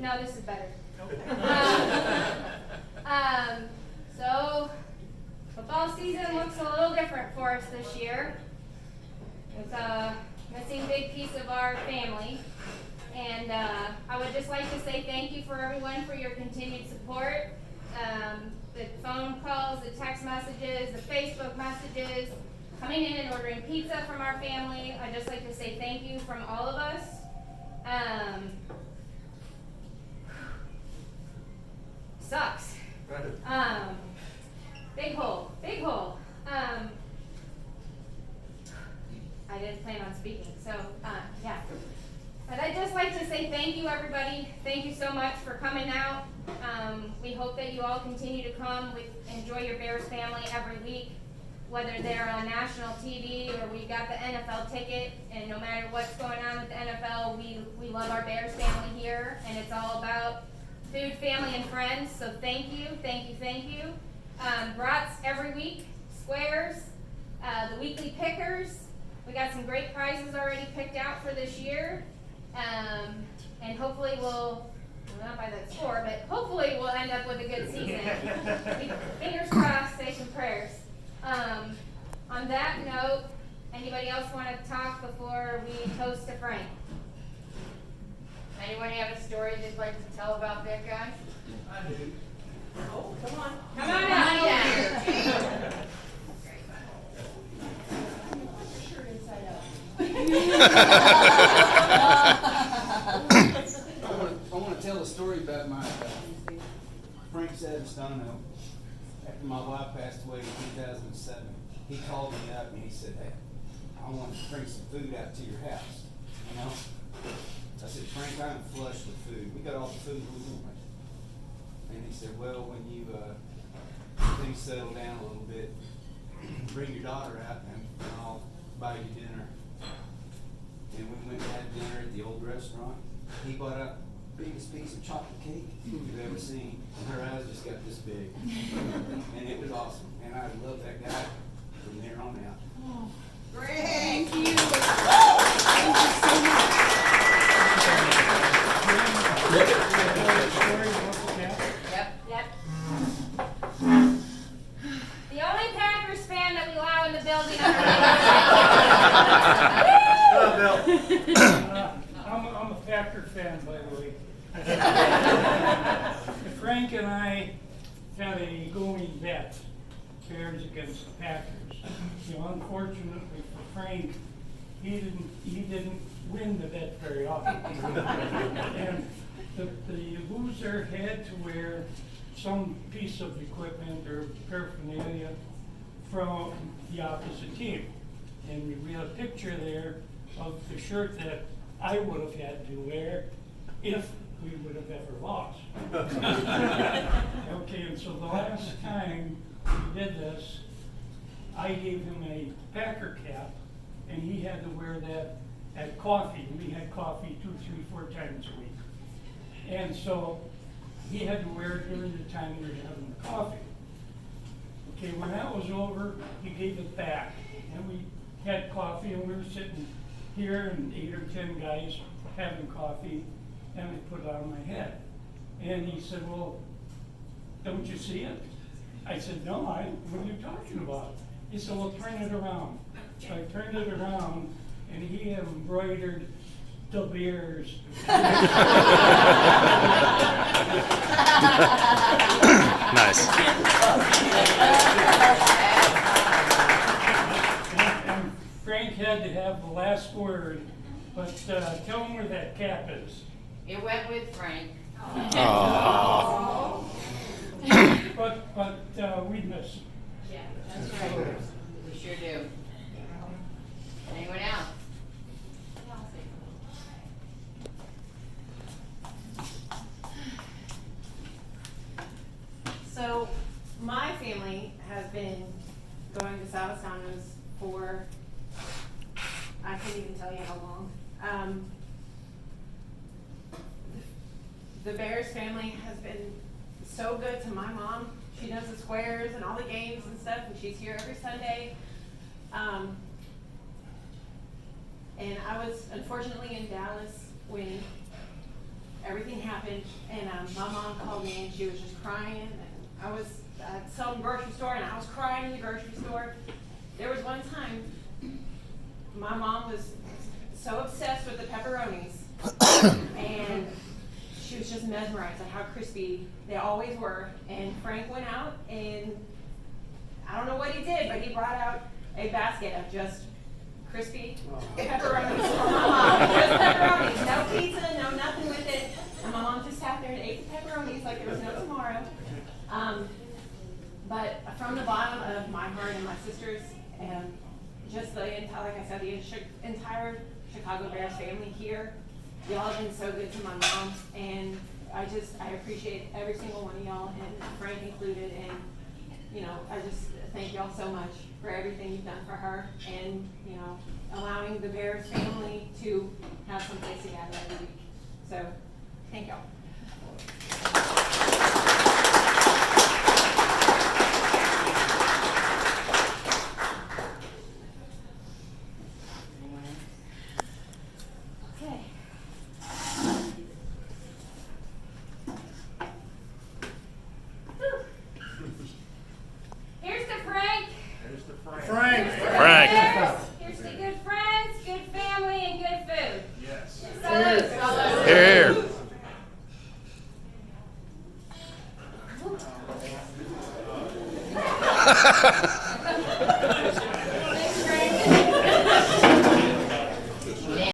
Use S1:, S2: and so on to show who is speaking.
S1: No, this is better.
S2: Okay.
S1: So, football season looks a little different for us this year. It's a missing big piece of our family. And I would just like to say thank you for everyone for your continued support. The phone calls, the text messages, the Facebook messages, coming in and ordering pizza from our family. I'd just like to say thank you from all of us. Sucks. Big hole. I didn't plan on speaking, so yeah. But I'd just like to say thank you, everybody. Thank you so much for coming out. We hope that you all continue to come. We enjoy your Bears family every week, whether they're on national TV or we've got the NFL ticket. And no matter what's going on with the NFL, we love our Bears family here, and it's all about food, family, and friends. So thank you. Brats every week, squares, the weekly pickers. We got some great prizes already picked out for this year. And hopefully we'll not by that score, but hopefully we'll end up with a good season. Fingers crossed, say some prayers. On that note, anybody else want to talk before we toast to Frank?
S3: Anyone have a story they'd like to tell about that guy?
S2: I do.
S3: Oh, come on.
S1: Come on out.
S4: I want to tell a story about my Frank Savastano. After my wife passed away in 2007, he called me up and he said, "Hey, I want to bring some food out to your house." You know, I said, "Frank, I'm flush with food. We got all the food we want." And he said, "Well, when things settle down a little bit, bring your daughter out and I'll buy you dinner." And we went and had dinner at the old restaurant. He bought out the biggest piece of chocolate cake you've ever seen. And her eyes just got this big. And it was awesome. And I love that guy from there on out.
S2: Oh,
S3: Great.
S2: thank you. Thank you so much.
S1: Yep. The only Packers fan that we allow in the building.
S5: I'm a Packer fan, by the way. Frank and I had a going bet, Bears against the Packers. Unfortunately for Frank, he didn't win the bet very often. And the loser had to wear some piece of equipment or paraphernalia from the opposite team. And we have a picture there of the shirt that I would have had to wear if we would have ever lost. Okay, and so the last time we did this, I gave him a Packer cap, and he had to wear that at coffee. We had coffee 2, 3, 4 times a week. And so he had to wear it during the time we were having the coffee. Okay, when that was over, he gave it back. And we had coffee, and we were sitting here, and 8 or 10 guys having coffee, and I put it on my head. And he said, "Well, don't you see it?" I said, "No, what are you talking about?" He said, "Well, turn it around." So I turned it around, and he had embroidered the Bears.
S6: Nice.
S5: And Frank had to have the last word, but tell him where that cap is.
S3: It went with Frank.
S6: Aww.
S5: But we miss him.
S3: Yeah, that's right. We sure do. Anyone else?
S2: So, my family has been going to Savastano's for, I can't even tell you how long. The Bears family has been so good to my mom. She does the squares and all the games and stuff, and she's here every Sunday. And I was unfortunately in Dallas when everything happened, and my mom called me and she was just crying, and I was at some grocery store and I was crying in the grocery store. There was one time my mom was so obsessed with the pepperonis and she was just mesmerized at how crispy they always were. And Frank went out and I don't know what he did, but he brought out a basket of just crispy pepperonis for my mom. Just pepperonis, no pizza, no nothing with it. And my mom just sat there and ate the pepperonis like there was no tomorrow. But from the bottom of my heart and my sisters, and just the entire, like I said, the entire Chicago Bears family here, y'all have been so good to my mom, and I appreciate every single one of y'all, and Frank included, and you know, I just thank y'all so much for everything you've done for her, and you know, allowing the Bears family to have some place to gather every week. So, thank y'all. Okay.
S1: Here's to Frank.
S6: Frank.
S1: Bears. Here's to good friends, good family, and good food.
S7: Yes.
S1: Salute.
S6: Here.
S1: Salute.